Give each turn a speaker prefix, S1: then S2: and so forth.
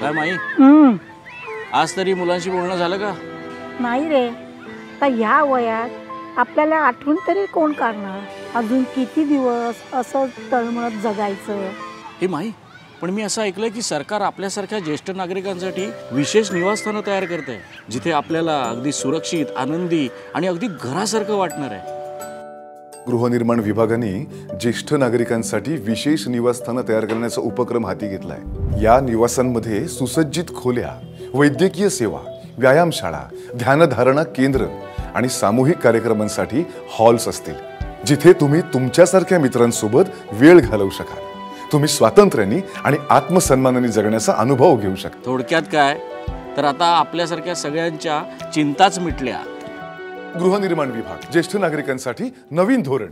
S1: काय माई, आज तरी मुलांशी बोलणं झालं का?
S2: नाही रे, तर ह्या वयात आपल्याला आठवण तरी कोण काढणार? अजून किती दिवस असं तळमळत जगायचं?
S1: हे माई, पण मी असं ऐकलंय की सरकार आपल्यासारख्या ज्येष्ठ नागरिकांसाठी विशेष निवासस्थानं तयार करते, जिथे आपल्याला अगदी सुरक्षित, आनंदी आणि अगदी घरासारखं वाटणार आहे.
S3: गृहनिर्माण विभागाने ज्येष्ठ नागरिकांसाठी विशेष निवासस्थानं तयार करण्याचा उपक्रम हाती घेतलाय. या निवासांमध्ये सुसज्जित खोल्या, वैद्यकीय सेवा, व्यायामशाळा, ध्यानधारणा केंद्र आणि सामूहिक कार्यक्रमांसाठी हॉल्स असतील, जिथे तुम्ही तुमच्यासारख्या मित्रांसोबत वेळ घालवू शकाल. तुम्ही स्वातंत्र्याने आणि आत्मसन्मानाने जगण्याचा अनुभव घेऊ शकता.
S1: थोडक्यात काय, तर आता आपल्यासारख्या सगळ्यांच्या चिंताच मिटल्या.
S3: गृहनिर्माण विभाग, ज्येष्ठ नागरिकांसाठी नवीन धोरण.